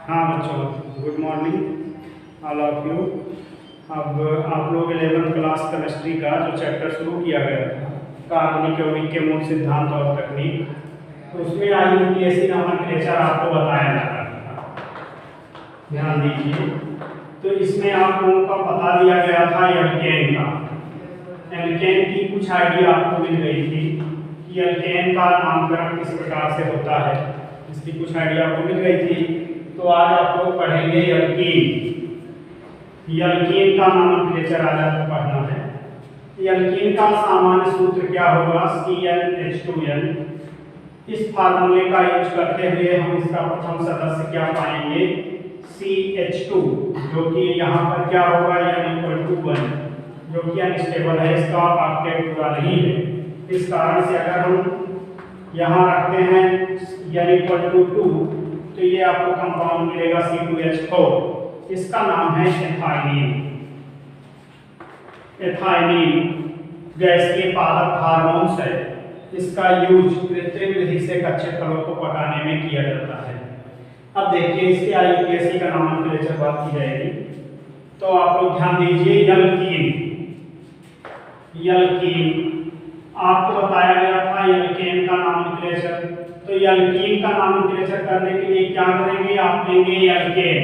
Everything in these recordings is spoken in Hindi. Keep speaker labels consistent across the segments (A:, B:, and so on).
A: हाँ बच्चों, good morning all of you. अब आप लोग 11th क्लास केमिस्ट्री का जो चैप्टर शुरू किया गया था, कार्बनिक यौगिक के मूल सिद्धांत और तकनीक, तो उसमें IUPAC नोमेनक्लेचर आपको बताया जा रहा था। ध्यान दीजिए, तो इसमें आप लोगों का पता दिया गया था एल्केन का। एल्केन की कुछ आइडिया आपको मिल गई थी कि एल्केन का नामकरण किस प्रकार से होता है, इसकी कुछ आइडिया आपको मिल गई थी। तो आज आप लोग पढ़ेंगे एल्कीन। एल्कीन का नोमेनक्लेचर आज आपको पढ़ना है। एल्कीन का सामान्य सूत्र क्या होगा? CnH2n। इस फार्मूले का यूज करते हुए हम इसका प्रथम सदस्य क्या पाएंगे? CH2, जो कि यहाँ पर क्या होगा? N=1, जो कि अनस्टेबल है, इसका ऑक्टेट पूरा नहीं है। इस कारण से अगर हम यहाँ रखते हैं N=2, तो ये आपको कंपाउंड मिलेगा C2H4। इसका नाम है एथाइलिन। एथाइलिन गैस के पादप हार्मोन्स है। इसका यूज कृत्रिम विधि से कच्चे फलों को पकाने में किया जाता है। अब देखिए, इसके IUPAC का नोमेनक्लेचर बात की जाएगी, तो आप लोग ध्यान दीजिए। एल्कीन आपको बताया गया था एल्केन का नोमेनक्लेचर। तो एल्कीन का नोमेनक्लेचर करने के लिए क्या करेंगे? आप लेंगे एल्केन।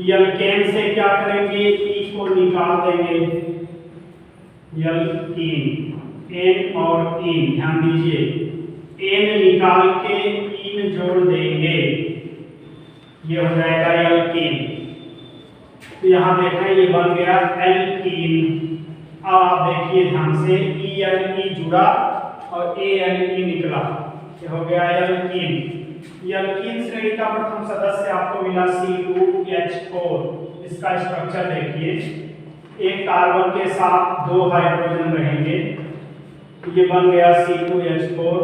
A: एल्केन से क्या करेंगे? ई को निकाल देंगे। एल्कीन, एन और इन, ध्यान दीजिए, एन निकाल के इन जोड़ देंगे, ये हो जाएगा एल्कीन। तो यहाँ देखें, ये बन गया एल्कीन। अब आप देखिए ध्यान से, ई जुड़ा और ANE निकला, ये हो गया एल्कीन। एल्कीन श्रेणी का प्रथम सदस्य आपको मिला C2H4। इसका स्ट्रक्चर देखिए, एक कार्बन के साथ 2 हाइड्रोजन रहेंगे, ये बन गया C2H4।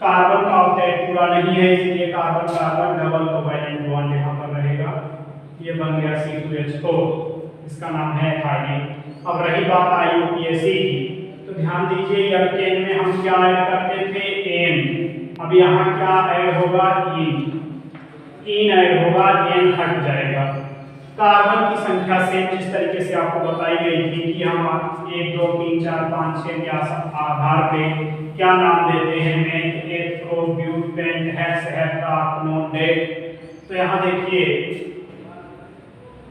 A: कार्बन का ऑक्टेट पूरा नहीं है, इसलिए carbon carbon double covalent bond यहाँ पर रहेगा, ये बन गया C2H4। इसका नाम है एथाइलिन। अब रही बात IUPAC की, तो ध्यान दीजिए, एल्केन में हम क्या ऐड करते थे? एन। अब यहाँ क्या ऐड होगा? इन ऐड होगा, एन हट जाएगा। कार्बन की संख्या से जिस तरीके से आपको बताई गई थी कि हम 1 2 3 4 5 6 के आधार पे क्या नाम देते हैं? Meth, eth, butane, hex, hepta, डेट। तो यहाँ देखिए,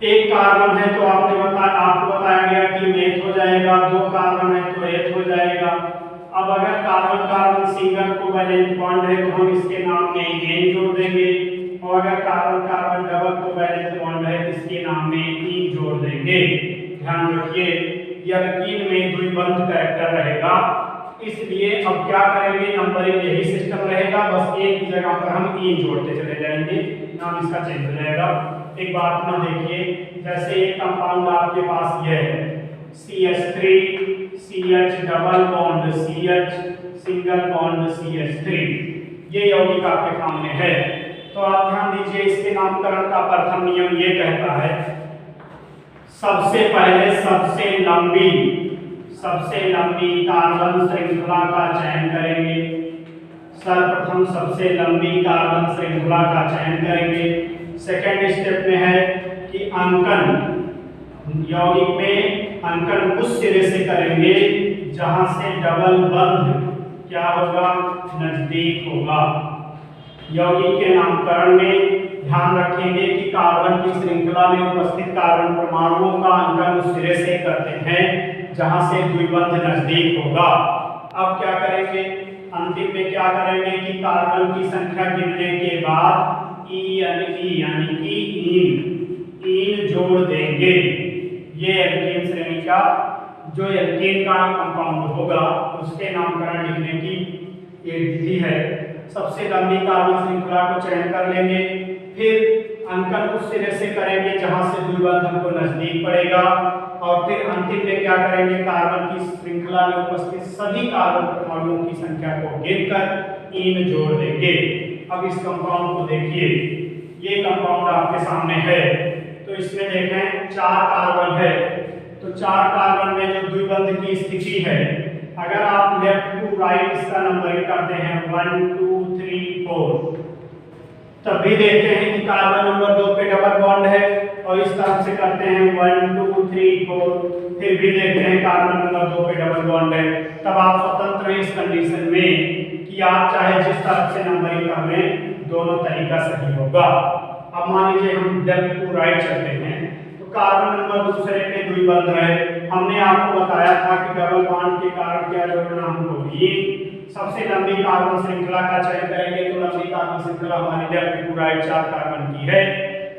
A: एक कार्बन है तो आपको बताया गया कि मेथ हो जाएगा, 2 कार्बन है तो एथ हो जाएगा। अब अगर carbon carbon single covalent bond है तो हम इसके नाम में एन जोड़ देंगे, और अगर carbon carbon double covalent bond है तो इसके नाम में इन जोड़ देंगे। ध्यान रखिए, एल्कीन में द्विबंध कैरेक्टर रहेगा, इसलिए अब क्या करेंगे? नंबरिंग यही सिस्टम रहेगा, बस एक की जगह पर हम इन जोड़ते चले जाएंगे, नाम इसका चेंज हो जाएगा। एक बात ना देखिए, जैसे एक कंपाउंड आपके पास ये है CH3 CH double bond CH single bond CH3, ये यौगिक आपके सामने है। तो आप ध्यान दीजिए, इसके नामकरण का प्रथम नियम ये कहता है, सबसे पहले सबसे लंबी कार्बन श्रृंखला का चयन करेंगे। सर्वप्रथम सबसे लंबी कार्बन श्रृंखला का चयन करेंगे। सेकेंड स्टेप में है कि अंकन, यौगिक में अंकन उस सिरे से करेंगे जहां से डबल बंध क्या होगा? नजदीक होगा। यौगिक के नामकरण में ध्यान रखेंगे कि कार्बन की श्रृंखला में उपस्थित कार्बन परमाणुओं का अंकन उस सिरे से करते हैं जहां से द्विबंध नजदीक होगा। अब क्या करेंगे? अंतिम में क्या करेंगे कि कार्बन की संख्या गिनने के बाद यानी कि इन जोड़ देंगे। ये एल्कीन श्रेणी का जो एल्कीन का कंपाउंड होगा उसके नामकरण लिखने की एक विधि है। सबसे लंबी कार्बन श्रृंखला को चयन कर लेंगे, फिर अंकन उस सिरे से करेंगे जहां से द्विबंध हमको नजदीक पड़ेगा, और फिर अंतिम में क्या करेंगे? कार्बन की श्रृंखला में उपस्थित सभी कार्बन परमाणुओं की संख्या को गिनकर इन जोड़ देंगे। अब इस कंपाउंड को देखिए, ये कंपाउंड आपके सामने है, तो इसमें देखें 4 कार्बन है, तो 4 कार्बन में जो द्विबंध की स्थिति है, अगर आप लेफ्ट टू राइट इसका नंबरिंग करते हैं 1 2 3 4, तब भी देखते हैं कि कार्बन नंबर 2 पे डबल बॉन्ड है और इस तरफ से करते हैं 1 2 3 4, फिर भी देखते हैं कार्बन नंबर 2 पे डबल बॉन्ड है। तब आप स्वतंत्र हैं इस कंडीशन में कि आप चाहे जिस तरफ से नंबरिंग कर लें, दोनों तरीका सही होगा। अब मान लीजिए हम लेफ्ट टू राइट चलते हैं, तो कार्बन नंबर दूसरे पे द्विबंध है। हमने आपको बताया था कि डबल बॉन्ड के कारण क्या जोड़ना हमको भी सबसे लंबी कार्बन श्रृंखला का चयन करेंगे, तो लंबी कार्बन श्रृंखला हमारी लेफ्ट टू राइट 4 कार्बन की है।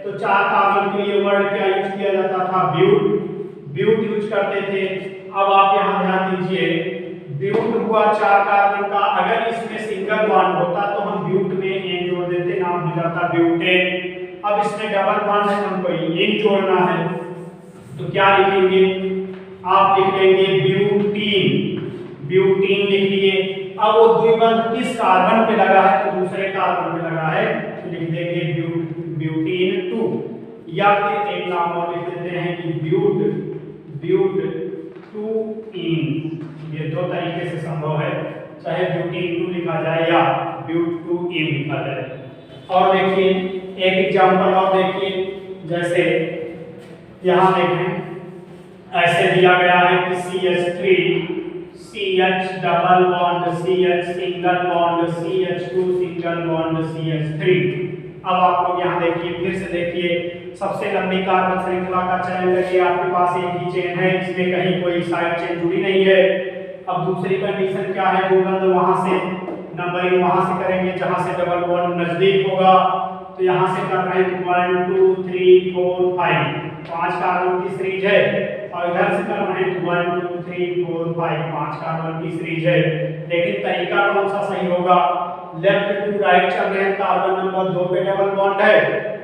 A: तो 4 कार्बन के लिए वर्ड क्या यूज किया जाता था? ब्यूट यूज करते थे। अब आप यहाँ ध्यान दीजिए, ब्यूट हुआ 4 कार्बन का, अगर इसमें सिंगल बॉन्ड होता तो हम ब्यूट में एन जोड़ देते, नाम हो जाता ब्यूटेन। अब इसमें डबल बॉन्ड है, हमको एन जोड़ना है, तो क्या लिखेंगे? आप लिख लेंगे ब्यूटीन लिख लिए। अब वो द्विबंध किस कार्बन पे लगा है? तो दूसरे कार्बन पे लगा है, तो लिख देंगे ब्यूटीन 2, या फिर एक नाम और लिख देते हैं कि ब्यूट 2इन। ये दो तरीके से संभव है, चाहे ब्यूटीन 2 लिखा जाए या ब्यूट 2इन लिखा जाए। और देखिए एक एग्जांपल और देखिए, जैसे यहाँ देखें ऐसे दिया गया है कि CH3 CH double bond CH single bond CH2 single bond CH3। अब आप लोग यहाँ देखिए, फिर से देखिए, सबसे लंबी कार्बन श्रृंखला का चयन करिए। आपके पास एक ही चेन है, इसमें कहीं कोई साइड चेन जुड़ी नहीं है। अब दूसरी कंडीशन क्या है? द्विबंध वहां से नंबरिंग वहां से करेंगे जहां से डबल बॉन्ड नजदीक होगा, तो यहाँ से कर रहे हैं 1 2 3 4 5, 5 कार्बन की सीरीज है, और इधर से कर रहे हैं 1 2 3 4 5, 5 कार्बन की सीरीज है। लेकिन तरीका कौन सा सही होगा? लेफ्ट टू राइट चल रहे हैं, कार्बन नंबर 2 पे डबल बॉन्ड है,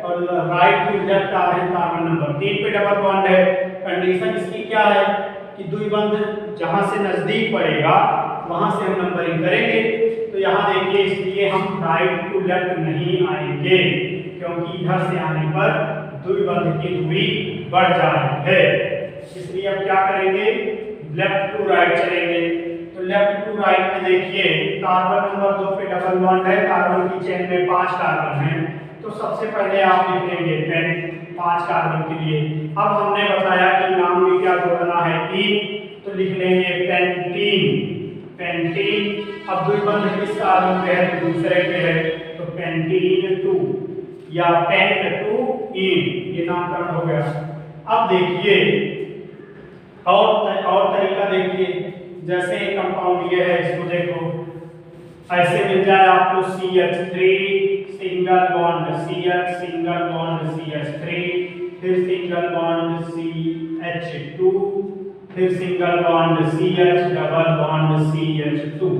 A: और राइट टू लेफ्ट आ रहे हैं, कार्बन नंबर 3 पे डबल बॉन्ड है। कंडीशन इसकी क्या है कि द्विबंध जहां से नजदीक पड़ेगा वहां से हम नंबरिंग करेंगे। तो यहाँ देखिए, इसलिए हम राइट टू लेफ्ट नहीं आएंगे, क्योंकि इधर से आने पर द्विबंध की दूरी बढ़ जा रही है। इसलिए अब क्या करेंगे? लेफ्ट टू राइट चलेंगे। तो लेफ्ट टू राइट में देखिए, कार्बन नंबर 2 पे डबल बॉन्ड है, कार्बन की चेन में 5 कार्बन है, तो सबसे पहले आप लिख लेंगे पेन 5 कार्बन के लिए। अब हमने बताया कि नाम में क्या जोड़ना है? इन, तो लिख लेंगे पेंटीन। अब द्विबंध किस कार्बन पे है? तो दूसरे पे है, तो पेंटीन 2 या पेंट 2 इन, ये नामकरण हो गया। अब देखिए और तरीका देखिए, जैसे एक कंपाउंड ये है, इसको देखो ऐसे मिल जाए आपको CH3 single bond CH single bond CH3, फिर सिंगल बॉन्ड CH2, फिर single bond CH double bond CH2।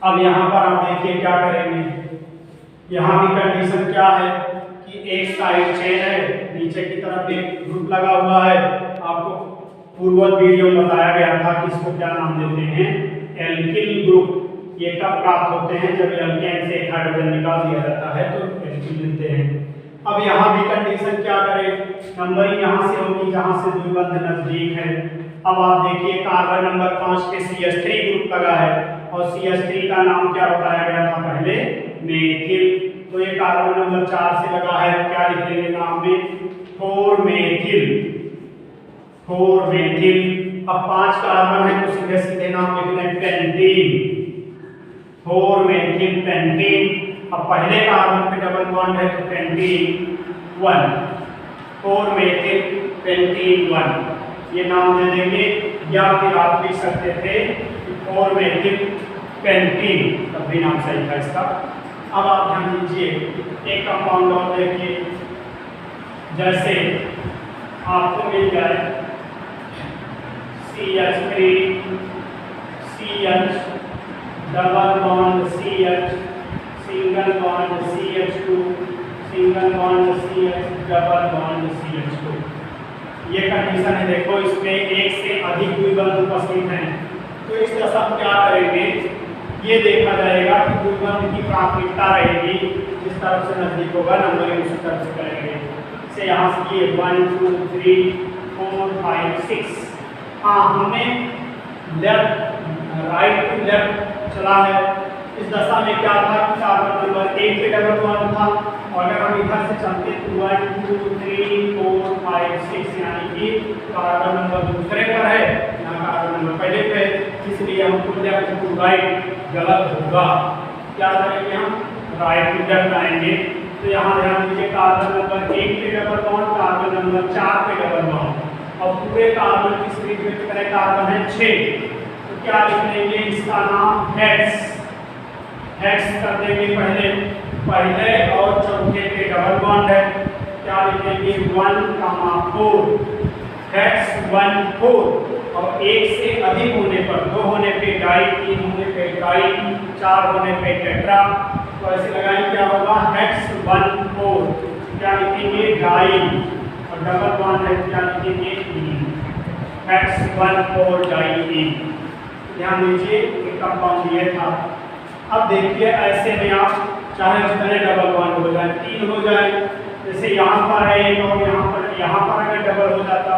A: अब यहाँ पर आप देखिए क्या करेंगे, यहाँ भी कंडीशन क्या है कि एक साइड चेन है, नीचे की तरफ एक ग्रुप लगा हुआ है। आपको पूर्व वीडियो में बताया गया था कि इसको क्या नाम देते हैं? Alkyl group. ये कब प्राप्त होते हैं? जब एल्केन से एक हाइड्रोजन निकाल दिया जाता है, तो एल्किल मिलते हैं। अब यहाँ भी कंडीशन क्या करें? नंबरिंग यहाँ से होगी जहाँ से द्विबंध नजदीक है। अब आप देखिए, कार्बन नंबर 5 पे CH3 ग्रुप लगा है, और CH3 का नाम क्या बताया गया था पहले? मेथिल। तो ये कार्बन नंबर 4 से लगा है, तो क्या लिखेंगे नाम में? 4 मेथिल। अब 5 कार्बन है, तो सीधे सीधे नाम लिख लें पेंटीन, 4 मेथिल पेंटीन। अब पहले कार्बन पे डबल बॉन्ड है, तो पेंटीन 1, 4 मेथिल पेंटीन 1, ये नाम दे देंगे। या फिर आप लिख सकते थे 4 मेथिल पेंटीन, तब भी नाम सही था इसका। अब आप ध्यान दीजिए, एक कंपाउंड और देखिए, जैसे आपको मिल जाए CH3 CH double bond CH single bond CH2 single bond CH double bond CH2। ये कंडीशन है, देखो इसमें एक से अधिक द्विबंध उपस्थित हैं। तो इस दशा में क्या करेंगे? ये देखा जाएगा कि द्विबंध की प्राथमिकता रहेगी, जिस तरफ से नजदीक होगा नंबरिंग उसी तरफ से करेंगे। से यहाँ से ये 1 2 3 4 5 6। हाँ, हमने लेफ्ट राइट टू लेफ्ट चला है, इस दशा में क्या था कि कार्बन नंबर 1 पे डबल बॉन्ड था, और अगर हम इधर से चलते तो 1 2 3 4 5 6 यानी कि कार्बन नंबर दूसरे पर है, यहाँ कार्बन नंबर पहले पे है, इसलिए हम लेफ्ट टू राइट गलत होगा। क्या करेंगे हम? राइट टू लेफ्ट आएंगे। तो यहाँ ध्यान दीजिए कार्बन नंबर 1 पे डबल बॉन्ड, कार्बन नंबर 4 पे डबल बॉन्ड, और पूरे कार्बन की सीरीज में कितने कार्बन है? 6। तो क्या लिख लेंगे? इसका नाम हेक्स कर देंगे पहले और चौथे पे डबल बॉन्ड है, क्या लिखेंगे? 1,4 हेक्स 1 4, और 1 से अधिक होने पर 2 होने पे डाई, 3 होने पे डाई, 4 होने पे टेट्रा। तो ऐसे लगाएंगे क्या होगा? हेक्स 1 4, क्या लिखेंगे? डाई, और डबल बॉन्ड है क्या लिखेंगे? Hex 1 4 di. ध्यान दीजिए एक कंपाउंड ये था। अब देखिए ऐसे में आप चाहे उसमें डबल बॉन्ड हो जाए, 3 हो जाए, जैसे यहाँ पर है एक और यहाँ पर अगर डबल हो जाता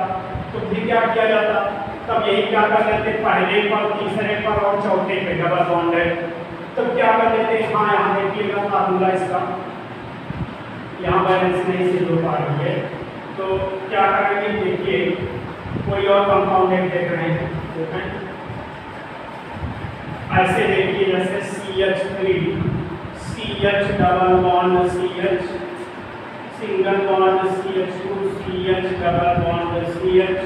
A: तो फिर क्या किया जाता? तब यही क्या कर लेते? पहले पर, तीसरे पर और चौथे पे डबल बॉन्ड है, तब क्या कर लेते? हाँ यहाँ देखिएगा फार्मूला इसका, यहाँ बैलेंस नहीं से हो पा रही है, तो क्या करेंगे? देखिए कोई और कंपाउंड देख रहे हैं, देखें ऐसे देखिए जैसे CH3 CH double bond CH, single bond CH2 CH double bond CH,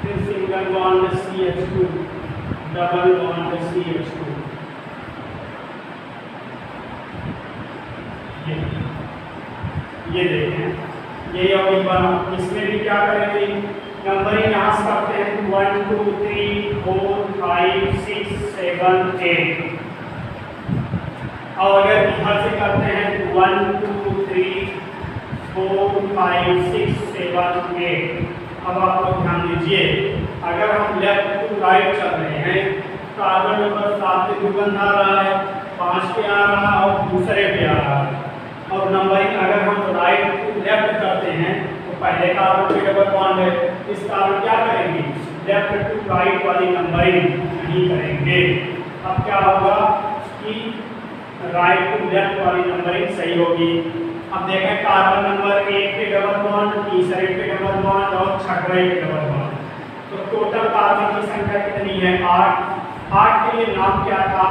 A: फिर single bond CH2 double bond CH2। ये देखें, ये अभी बना। इसमें भी क्या करेंगे? नंबरिंग यहाँ से करते हैं 1 2 3 4 5 6 7 8, और अगर इधर से करते हैं 1 2 3 4 5 6 7 8। अब आप लोग ध्यान दीजिए, अगर हम लेफ्ट टू राइट चल रहे हैं, कार्बन नंबर 7 पे दुर्गंध आ रहा है, 5 पे आ रहा है और दूसरे पे आ रहा है, और नंबरिंग अगर हम राइट टू लेफ्ट करते हैं तो पहले कार्बन पे डबल बॉन्ड है, इस कारण क्या करेंगे? लेफ्ट टू राइट वाली नंबरिंग नहीं करेंगे। अब क्या होगा कि राइट टू लेफ्ट वाली नंबरिंग सही होगी। अब देखें कार्बन नंबर 1 पे डबल बॉन्ड, तीसरे पे डबल बॉन्ड और छठे पे डबल बॉन्ड, तो टोटल कार्बन की संख्या कितनी है? 8। 8 के लिए नाम क्या था?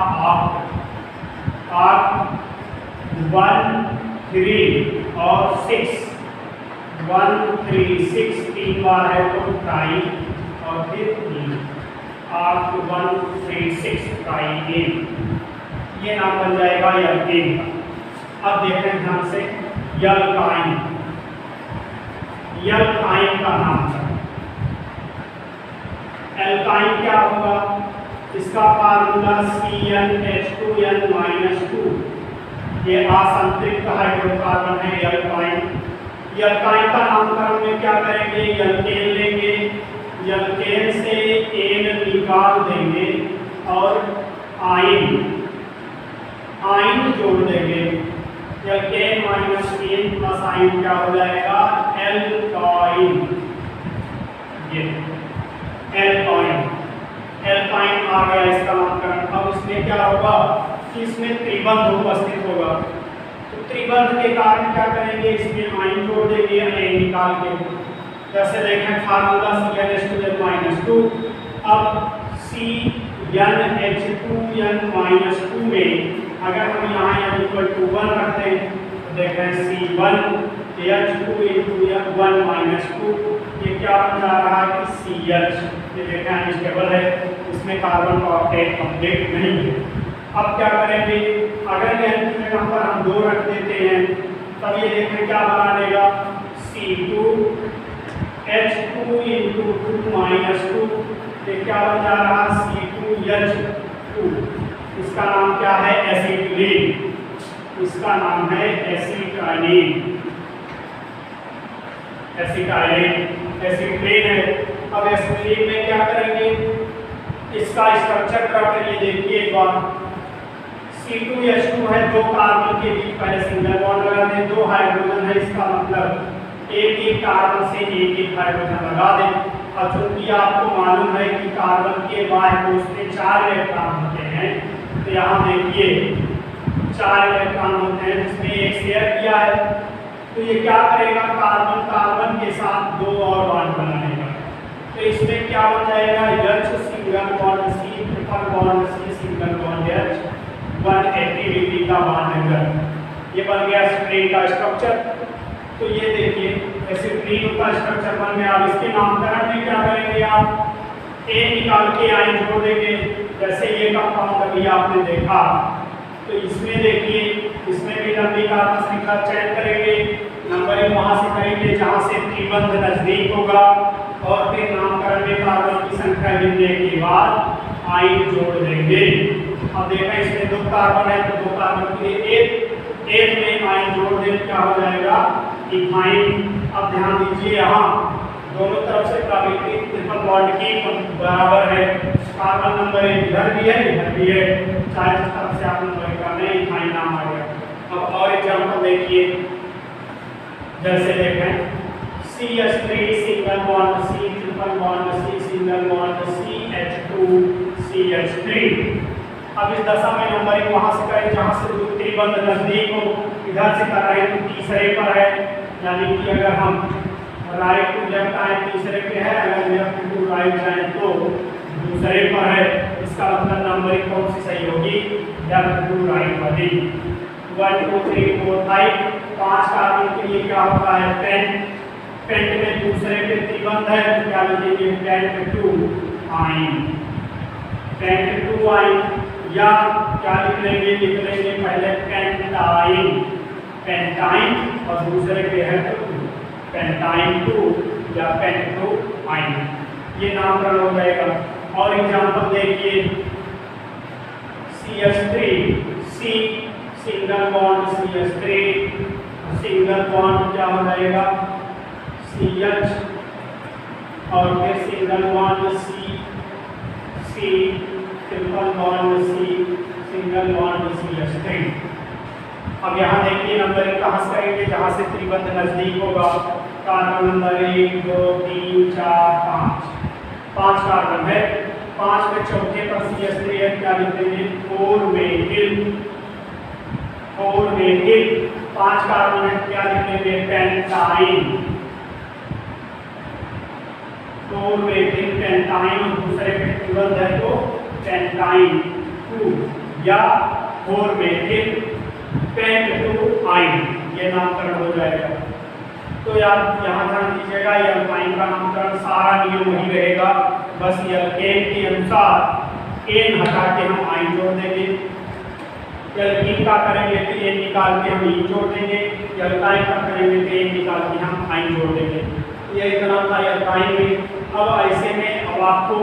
A: 8 1 3 और 6, 1 3 6 3 बार है तो ट्राई, और फिर 3 8 1 3 6 ट्राई इन, ये नाम बन जाएगा एल्केन का। अब देखें ध्यान से, एल्काइन का नाम था। एल्काइन क्या होगा? इसका फार्मूला CnH2n-2, ये असंतृप्त हाइड्रोकार्बन है एल्काइन। एल्काइन का नामकरण में क्या करेंगे? एल्केन लेंगे, एल्केन से एन निकाल देंगे और आइन जोड़ देंगे। एल्केन माइनस एन प्लस आइन क्या हो जाएगा? एल्काइन। ये एल्काइन आ गया इसका नामकरण। अब इसमें क्या होगा कि इसमें त्रिबंध उपस्थित होगा, तो त्रिबंध के कारण क्या करेंगे? इसमें आइन जोड़ देंगे एन निकाल के। जैसे देखें फार्मूला CnH2n-2, अब CnH2n-2 में अगर हम यहाँ n=1 रखते हैं तो देखें C1H2 ये क्या बन जा रहा है कि CH, ये देखें अनस्टेबल है, इसमें कार्बन का ऑक्टेट कंप्लीट नहीं है। अब क्या करेंगे? अगर ये यहाँ पर हम 2 रख देते हैं तब ये देखें क्या बना देगा? C2H2 × 2 ये क्या बन जा रहा? C2H2। इसका नाम क्या है? एसिटिलीन। इसका नाम है एसिटाइलिन। एसिटिलीन है। अब एसिटिलीन में क्या करेंगे? इसका स्ट्रक्चर ड्रा करिए, देखिए एक बार। C2H2 है, 2 कार्बन के बीच पहले सिंगल बॉन्ड लगा दें, 2 हाइड्रोजन है, इसका मतलब एक कार्बन से एक हाइड्रोजन लगा दें। और चूंकि आपको मालूम है कि कार्बन के बाह्य कोश में 4 इलेक्ट्रॉन होते हैं, तो यहाँ देखिए 4 इलेक्ट्रॉन होते हैं जिसमें एक शेयर किया है, तो ये क्या करेगा, कार्बन कार्बन के साथ 2 और बॉन्ड बनाएगा। तो इसमें क्या बन जाएगा, H single bond C triple bond C single bond H 180 degree का बॉन्ड एंगल। ये बन गया स्प्रिंग का स्ट्रक्चर। तो ये देखिए ऐसे स्प्रिंग का स्ट्रक्चर बन गया। अब इसके नामकरण में क्या करेंगे, आप A निकाल के आयन जोड़ देंगे। जैसे ये कंपाउंड अभी आपने देखा, तो इसमें देखिए इसमें भी लंबी कार्बन श्रृंखला चयन करेंगे, नंबरिंग वहां से करेंगे जहां से त्रिबंध नजदीक होगा, और फिर नामकरण में कार्बन की संख्या गिनने के बाद आयन जोड़ देंगे। अब देखा इसमें 2 कार्बन है तो 2 कार्बन के लिए एक में आयन जोड़ दें, क्या हो जाएगा, इथाइन। अब ध्यान दीजिए यहाँ दोनों तरफ से प्राकृतिक ट्रिपल बॉन्ड की बराबर है, कार्बन नंबर 1 इधर भी है इधर भी है, चाहे जिस तरफ से आप नंबर करने इथाइन नाम आ गया। अब और एग्जांपल देखिए, जैसे देखें CH3 single bond C triple bond C single bond CH2 CH3। अब इस दशा में नंबरिंग वहां से करें जहां से त्रिबंध नजदीक हो, इधर से कर रहे हैं तो तीसरे पर है, यानी कि अगर हम राइट टू लेफ्ट आए तीसरे पे है, अगर लेफ्ट टू राइट जाए तो दूसरे पर है। इसका मतलब नंबरिंग कौन सी सही होगी, लेफ्ट टू राइट वाली। 1 2 3 4 5 5 कार्बन के लिए क्या होता है, पेंट में दूसरे पे त्रिबंध है तो क्या लिखेंगे, पेंट 2 आयन, पेंट 2 आयन, या क्या लिख लेंगे पहले पेंटाइन, पेंटाइन और दूसरे पे है तो पेंटाइन 2 या पेंट 2 आयन, ये नामकरण हो जाएगा। और एग्जांपल देखिए CH3 C single bond CH3 single bond क्या हो जाएगा CH, और फिर single bond C triple bond C single bond CH3। अब यहाँ देखिए नंबरिंग कहाँ से करेंगे, जहाँ से त्रिबंध नजदीक होगा। कार्बन नंबर 1 2 3 4 5 कार्बन है, 5 में चौथे पर CH3 है, क्या लिखेंगे 4 मेथिल, 5 कार्बन है, क्या लिखेंगे पेंटाइन, 4 मेथिल पेंटाइन, दूसरे पे त्रिबंध है तो पेंटाइन 2 या 4 मेथिल पेंट 2 आयन, ये नामकरण हो जाएगा। तो यार यहाँ ध्यान दीजिएगा, ये अल्काइन का नामकरण सारा नियम वही रहेगा, बस ये एल्केन के अनुसार एन हटा के हम आयन जोड़ देंगे। एल्कीन का करेंगे तो एन निकाल के हम ई जोड़ देंगे, एल्काइन का करेंगे तो एन निकाल के हम आयन जोड़ देंगे। ये इतना था एल्काइन में। अब ऐसे में अब आपको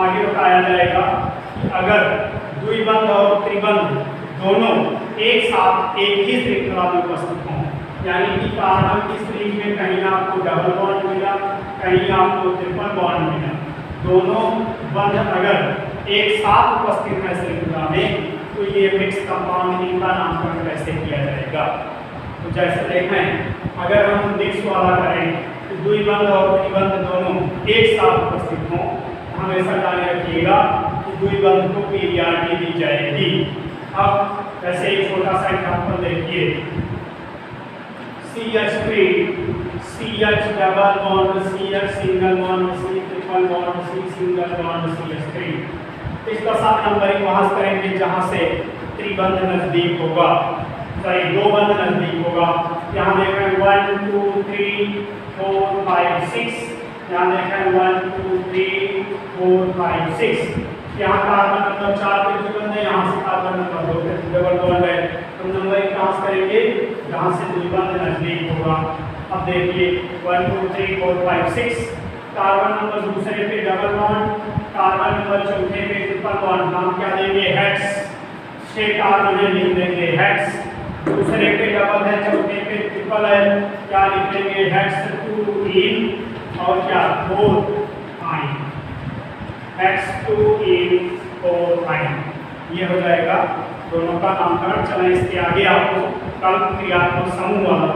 A: आगे बताया जाएगा कि अगर द्विबंध और त्रिबंध दोनों एक साथ एक ही श्रृंखला में उपस्थित हों, यानी कि कार्बन की स्प्रिंग में कहीं आपको डबल बॉन्ड मिला, कहीं आपको ट्रिपल बॉन्ड मिला, दोनों बंध अगर एक साथ उपस्थित है श्रृंखला में, तो ये मिक्स कंपाउंड इनका नामकरण कैसे किया जाएगा। तो जैसे देखें अगर हम मिक्स वाला करें तो द्विबंध और त्रिबंध दोनों एक साथ उपस्थित हों, हमेशा जाने रखिएगा कि द्विबंध को पीरियडिटी दी जाएगी। अब जैसे एक छोटा सा एग्जांपल देखिए, CH3 CH double bond CH single bond C triple bond C single bond CH3। इस दशा नंबरिंग वहां से करेंगे जहां से त्रिबंध नजदीक होगा, सॉरी दो बंध नजदीक होगा। यहाँ देख रहे हैं 1 2 3 4 5 6, यहाँ देख रहे हैं 1 2 3 4 5 6। यहाँ कार्बन नंबर 4 पे द्विबंध है, यहाँ से कार्बन नंबर 2 पे डबल बॉन्ड है, तो नंबरिंग कहाँ से करेंगे जहाँ से द्विबंध नजदीक होगा। अब देखिए 1 2 3 4 5 6, कार्बन नंबर दूसरे पे डबल बॉन्ड, कार्बन नंबर चौथे पे ट्रिपल बॉन्ड, नाम क्या देंगे हेक्स, 6 कार्बन है लिख देंगे हेक्स, दूसरे पे डबल है चौथे पे ट्रिपल है, क्या लिख देंगे हेक्स 2 इन और क्या 4 आइन, हेक्स 2 इन 4 आइन, ये हो जाएगा दोनों का नामकरण। चलें इसके आगे आपको कल्प क्रियात्मक समूह वाला